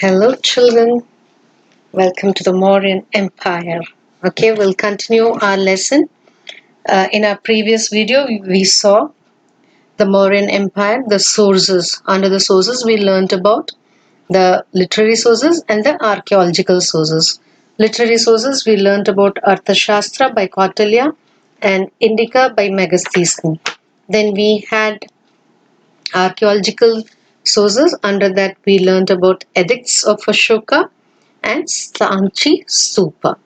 Hello children, welcome to the Mauryan Empire. Okay, we'll continue our lesson. In our previous video, we saw the Mauryan Empire, the sources. Under the sources, we learnt about the literary sources and the archaeological sources. Literary sources, we learnt about Arthashastra by Kautilya and Indica by Megasthenes. Then we had archaeological sources. Under that, we learnt about edicts of Ashoka and Sanchi Stupa.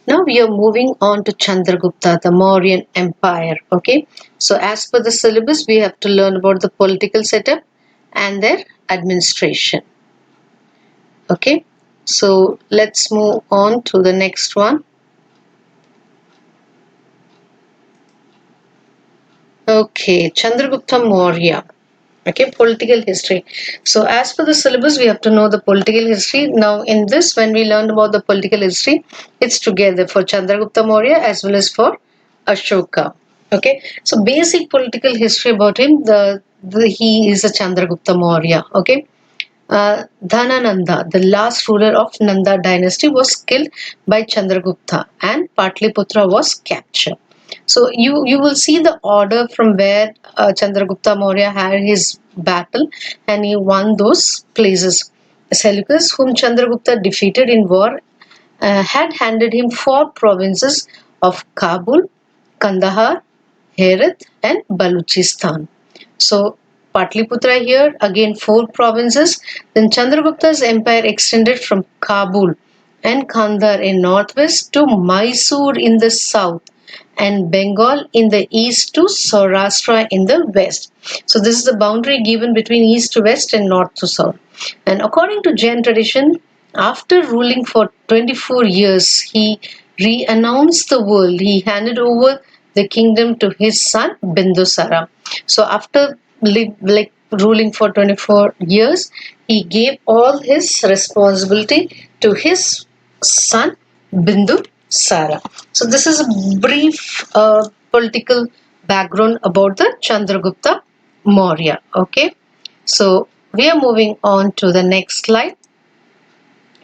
Now we are moving on to Chandragupta, the Mauryan Empire. Okay, so as per the syllabus, we have to learn about the political setup and their administration. Okay, so let's move on to the next one. Okay, Chandragupta Maurya. Okay, political history. So as per the syllabus, we have to know the political history. Now in this, when we learn about the political history, it's together for Chandragupta Maurya as well as for Ashoka. Okay, so basic political history about him, he is a Chandragupta Maurya. Okay, Dhanananda, the last ruler of Nanda dynasty, was killed by Chandragupta and Patliputra was captured. So you will see the order from where Chandragupta Maurya had his battle and he won those places. Seleucus, whom Chandragupta defeated in war, had handed him 4 provinces of Kabul, Kandahar, Herat and Baluchistan. So Patliputra here, again 4 provinces. Then Chandragupta's empire extended from Kabul and Kandahar in northwest to Mysore in the south and Bengal in the east to Saurashtra in the west. So this is the boundary given between east to west and north to south. And according to Jain tradition, after ruling for 24 years, he re-announced the world. He handed over the kingdom to his son Bindusara. So after ruling for 24 years, he gave all his responsibility to his son Bindusara. So this is a brief political background about the Chandragupta Maurya. Okay, so we are moving on to the next slide.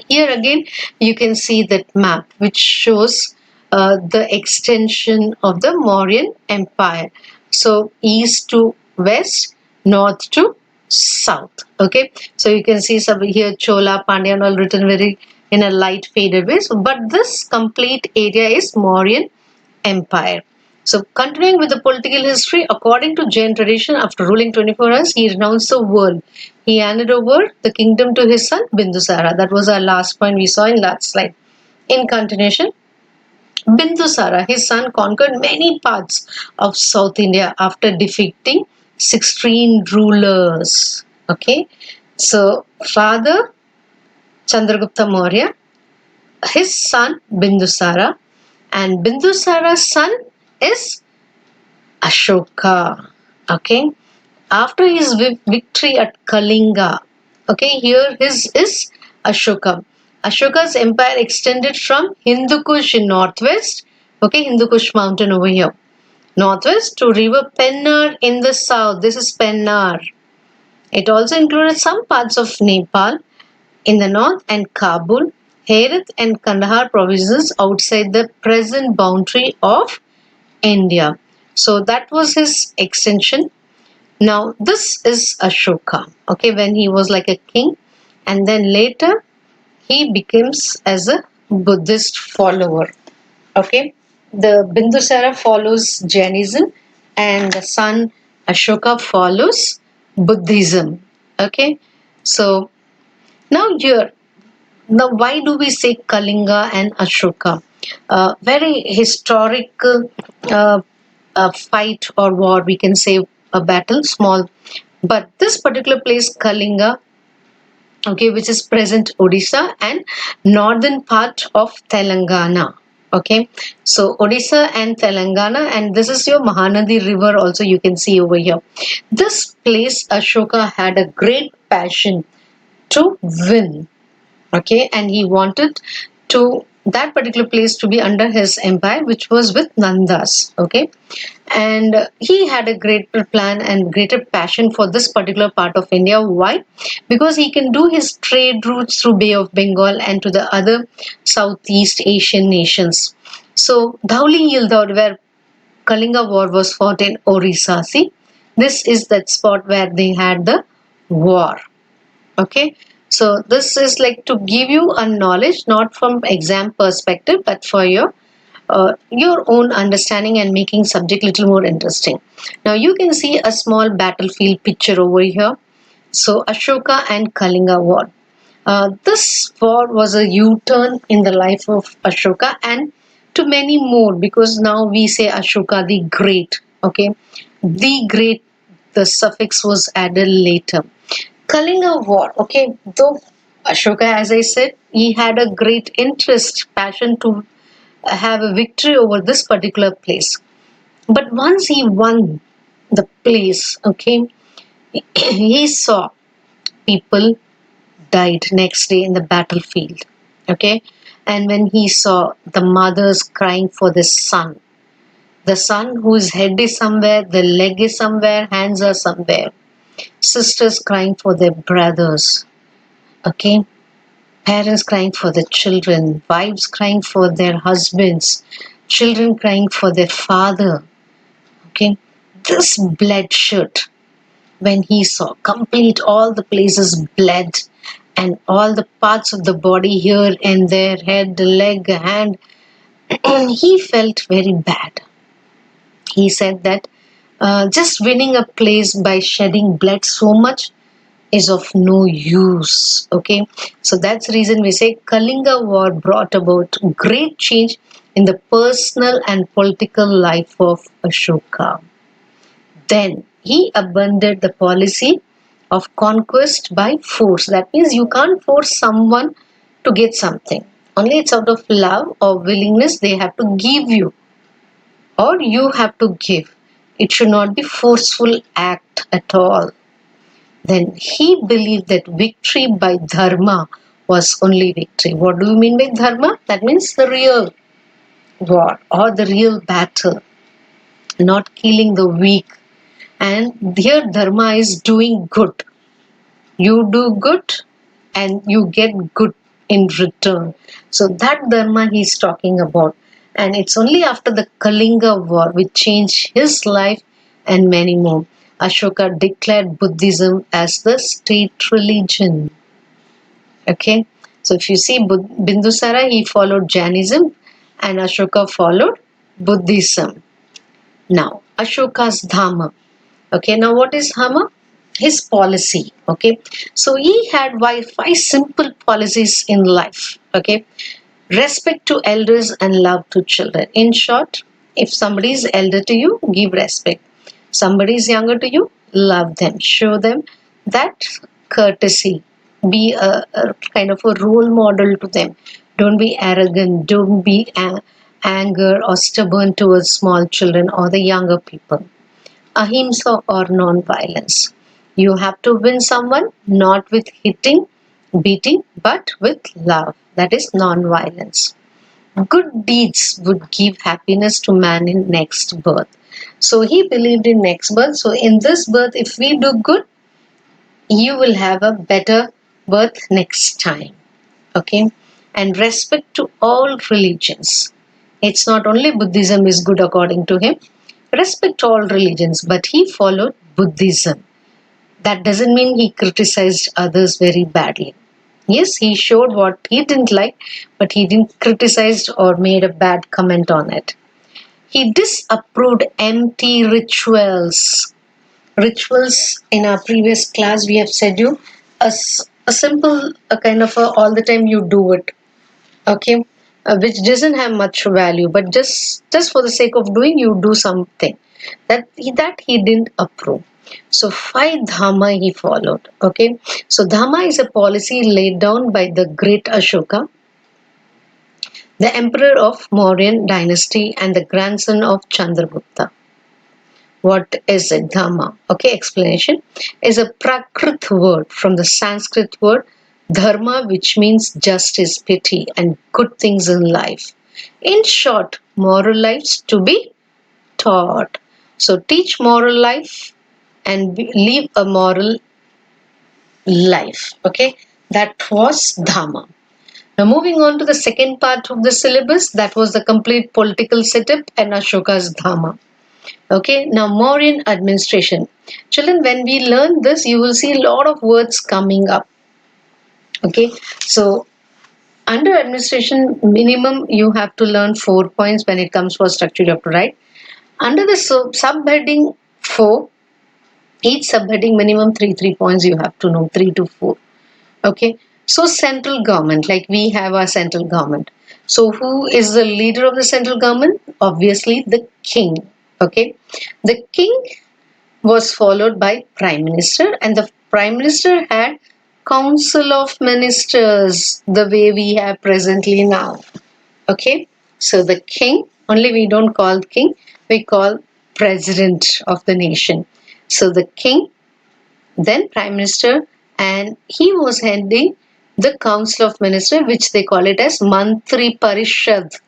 Here again you can see that map which shows the extension of the Mauryan Empire. So east to west, north to south. Okay, so you can see some here Chola, Pandya all written very in a light faded way. So, but this complete area is Mauryan Empire. So continuing with the political history, according to Jain tradition, after ruling 24 years, he renounced the world. He handed over the kingdom to his son Bindusara. That was our last point we saw in last slide. In continuation, Bindusara, his son, conquered many parts of South India after defeating 16 rulers. Okay, so father Chandragupta Maurya, his son Bindusara, and Bindusara's son is Ashoka. Okay, after his victory at Kalinga, okay, here his is Ashoka. Ashoka's empire extended from Hindu Kush in northwest, okay, Hindu Kush mountain over here, northwest to river Pennar in the south. This is Pennar. It also included some parts of Nepal in the north and Kabul, Herat and Kandahar provinces outside the present boundary of India. So that was his extension. Now this is Ashoka, okay, when he was like a king, and then later he becomes as a Buddhist follower. Okay, the Bindusara follows Jainism and the son Ashoka follows Buddhism. Okay, so now here, now why do we say Kalinga and Ashoka? Very historical fight or war, we can say a battle, small. But this particular place, Kalinga, okay, which is present Odisha and northern part of Telangana. Okay, so Odisha and Telangana, and this is your Mahanadi river also you can see over here. This place Ashoka had a great passion to win. Okay, and he wanted to that particular place to be under his empire, which was with Nandas. Okay, and he had a greater plan and greater passion for this particular part of India. Why? Because he can do his trade routes through Bay of Bengal and to the other Southeast Asian nations. So Dhauli Yildor, where Kalinga War was fought in Orissa. See, this is that spot where they had the war. Okay, so this is like to give you a knowledge, not from exam perspective, but for your own understanding and making subject little more interesting. Now you can see a small battlefield picture over here. So Ashoka and Kalinga War. This war was a U-turn in the life of Ashoka and to many more, because now we say Ashoka the Great. Okay, the Great. The suffix was added later. Kalinga War. Okay, though Ashoka, as I said, he had a great interest, passion to have a victory over this particular place. But once he won the place, okay, he saw people died next day in the battlefield. Okay, and when he saw the mothers crying for the son whose head is somewhere, the leg is somewhere, hands are somewhere, sisters crying for their brothers, okay, parents crying for the children, wives crying for their husbands, children crying for their father. Okay, this bloodshed, when he saw complete all the places bled and all the parts of the body here and there, head, leg, hand, he felt very bad. He said that just winning a place by shedding blood so much is of no use. Okay, so that's the reason we say Kalinga War brought about great change in the personal and political life of Ashoka. Then he abandoned the policy of conquest by force. That means you can't force someone to get something. Only it's out of love or willingness they have to give you, or you have to give. It should not be forceful act at all. Then he believed that victory by dharma was only victory. What do you mean by dharma? That means the real war or the real battle, not killing the weak. And here dharma is doing good. You do good and you get good in return. So that dharma he's talking about. And it's only after the Kalinga War which changed his life and many more. Ashoka declared Buddhism as the state religion. Okay. So if you see Bindusara, he followed Jainism and Ashoka followed Buddhism. Now, Ashoka's Dhamma. Okay, now what is Dhamma? His policy. Okay, so he had five simple policies in life. Okay, respect to elders and love to children. In short, if somebody is elder to you, give respect. Somebody is younger to you, love them. Show them that courtesy. Be a kind of a role model to them. Don't be arrogant. Don't be anger or stubborn towards small children or the younger people. Ahimsa or non-violence. You have to win someone not with hitting, beating, but with love. That is non-violence. Good deeds would give happiness to man in next birth. So he believed in next birth. So in this birth, if we do good, you will have a better birth next time. Okay, and respect to all religions. It's not only Buddhism is good according to him. Respect all religions, but he followed Buddhism. That doesn't mean he criticized others very badly. Yes, he showed what he didn't like, but he didn't criticize or made a bad comment on it. He disapproved empty rituals. Rituals in our previous class we have said you a simple a kind of a all the time you do it, okay, which doesn't have much value, but just for the sake of doing you do something that he didn't approve. So five dhamma he followed. Okay, so dhamma is a policy laid down by the great Ashoka, the emperor of Mauryan dynasty and the grandson of Chandragupta. What is it? Dhamma. Okay, explanation is a Prakrit word from the Sanskrit word Dharma, which means justice, pity, and good things in life. In short, moral lives to be taught. So teach moral life and live a moral life. Okay, that was Dharma. Now moving on to the second part of the syllabus, that was the complete political setup and Ashoka's Dharma. Okay, now Mauryan administration. Children, when we learn this, you will see a lot of words coming up. Okay, so under administration, minimum you have to learn 4 points. When it comes for structure, you have to write. Under the subheading 4, each subheading minimum 3 points you have to know, 3 to 4. Okay, so central government, like we have our central government. So who is the leader of the central government? Obviously the king. Okay, the king was followed by prime minister, and the prime minister had council of ministers, the way we have presently now. Okay, so the king, only we don't call king, we call president of the nation. So the king, then prime minister, and he was heading the council of ministers, which they call it as mantri parishad.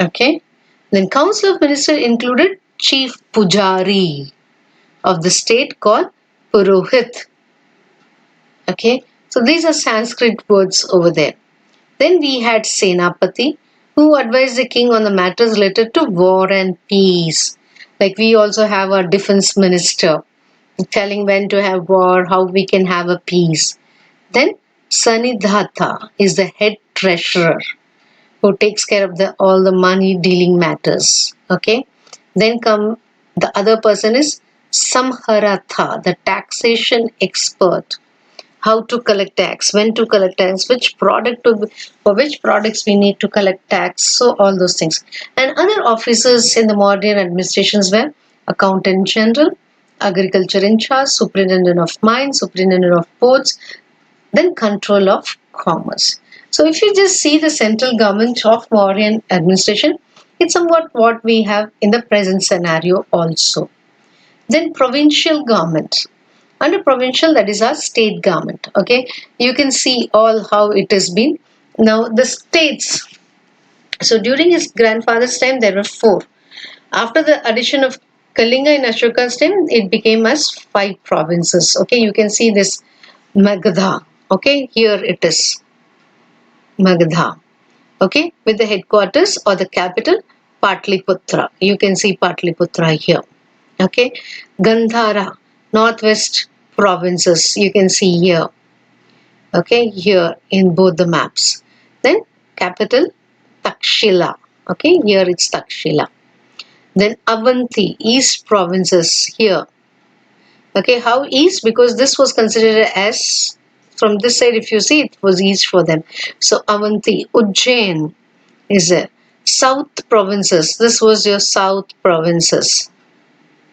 Okay, then council of ministers included chief pujari of the state called purohit. Okay, so these are Sanskrit words over there. Then we had Senapati, who advised the king on the matters related to war and peace. Like we also have a defense minister telling when to have war, how we can have a peace. Then Sanidhata is the head treasurer who takes care of all the money dealing matters. Okay. Then come the other person is Samharatha, the taxation expert. How to collect tax, when to collect tax, which product for which products we need to collect tax. So all those things. And other officers in the modern administrations were accountant general, agriculture in charge, superintendent of mines, superintendent of ports, then control of commerce. So if you just see the central government of Mauryan administration, it's somewhat what we have in the present scenario also. Then provincial government. Under provincial, that is our state government. Okay, you can see all how it has been. Now the states. So during his grandfather's time, there were 4. After the addition of Kalinga and Ashoka's time, it became as 5 provinces. Okay, you can see this Magadha. Okay, here it is Magadha. Okay, with the headquarters or the capital Patliputra. You can see Patliputra here. Okay, Gandhara, northwest provinces. You can see here. Okay, here in both the maps. Then capital Takshila. Okay, here it's Takshila. Then Avanti, east provinces here. Okay, how east? Because this was considered as, from this side if you see, it was east for them. So Avanti, Ujjain is there. South provinces, this was your south provinces.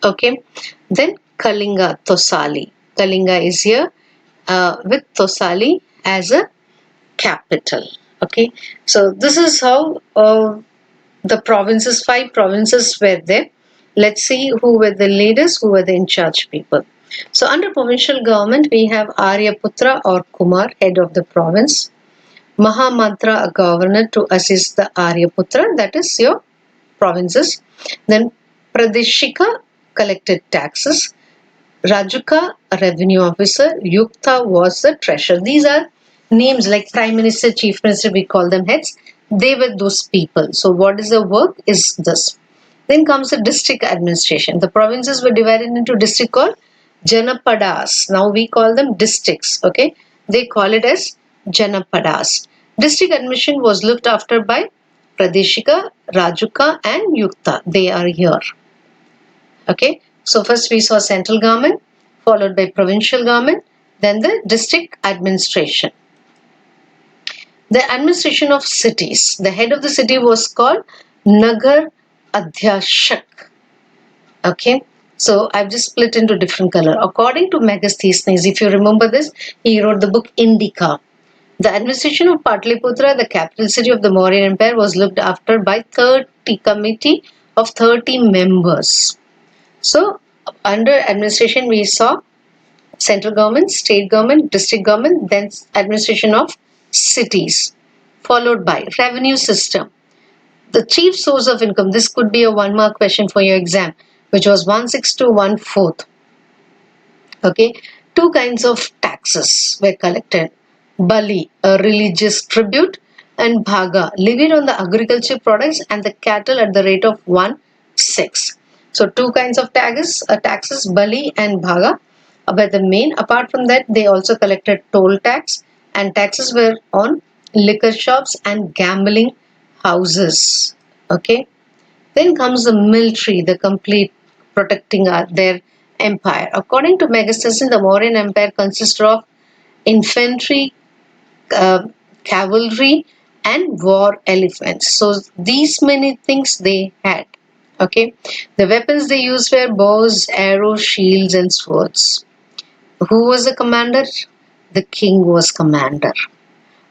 Okay, then Kalinga, Tosali. Kalinga is here with Tosali as a capital. Okay, so this is how the provinces, 5 provinces were there. Let's see who were the leaders, who were the in charge people. So under provincial government, we have Aryaputra or Kumar, head of the province. Mahamantra, a governor to assist the Aryaputra, that is your provinces. Then Pradeshika collected taxes. Rajuka, a revenue officer. Yukta was the treasurer. These are names like Prime Minister, Chief Minister, we call them heads. They were those people. So what is the work is this. Then comes the district administration. The provinces were divided into district called Janapadas. Now we call them districts. Okay, they call it as Janapadas. District administration was looked after by Pradeshika, Rajuka and Yukta. They are here. Okay, so first we saw central government, followed by provincial government, then the district administration. The administration of cities. The head of the city was called Nagar Adhyakshak. Okay, so I've just split into different color. According to Megasthenes, if you remember this, he wrote the book Indica. The administration of Patliputra, the capital city of the Mauryan Empire, was looked after by 30 committee of 30 members. So under administration we saw central government, state government, district government, then administration of cities, followed by revenue system. The chief source of income, this could be a 1 mark question for your exam, which was 1/6 to 1/4. Okay, two kinds of taxes were collected. Bali, a religious tribute, and Bhaga, levied on the agriculture products and the cattle at the rate of 1/6. So two kinds of taxes, Bali and Bhaga were the main. Apart from that, they also collected toll tax, and taxes were on liquor shops and gambling houses. Okay. Then comes the military, the complete protecting their empire. According to Megasthenes, the Mauryan Empire consisted of infantry, uh, cavalry, and war elephants. So these many things they had. Okay, the weapons they used were bows, arrows, shields, and swords. Who was the commander? The king was commander.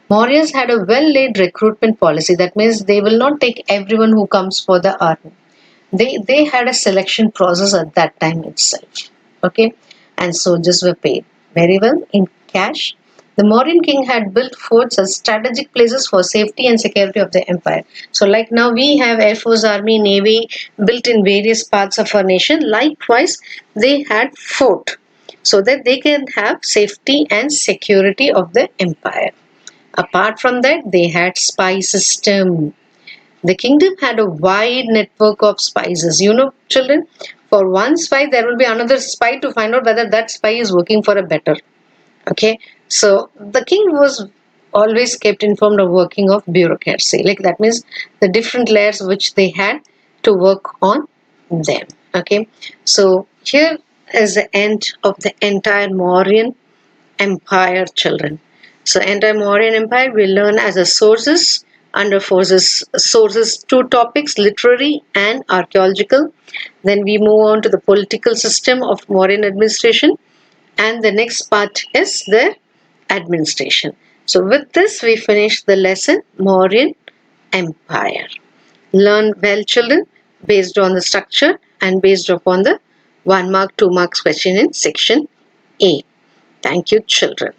Mauryas had a well laid recruitment policy. That means they will not take everyone who comes for the army. They had a selection process at that time itself. Okay, and soldiers were paid very well in cash. The Mauryan king had built forts as strategic places for safety and security of the empire. So, like now we have Air Force, Army, Navy built in various parts of our nation. Likewise, they had fort so that they can have safety and security of the empire. Apart from that, they had spy system. The kingdom had a wide network of spies. You know, children, for one spy, there will be another spy to find out whether that spy is working for a better. Okay, so the king was always kept informed of working of bureaucracy. Like that means the different layers which they had to work on them. Okay, so here is the end of the entire Mauryan Empire, children. So entire Mauryan Empire we learn as a sources under forces sources two topics, literary and archaeological. Then we move on to the political system of Mauryan administration, and the next part is the administration. So with this we finish the lesson Mauryan Empire. Learn well, children, based on the structure and based upon the 1 mark, 2 marks question in section A. Thank you, children.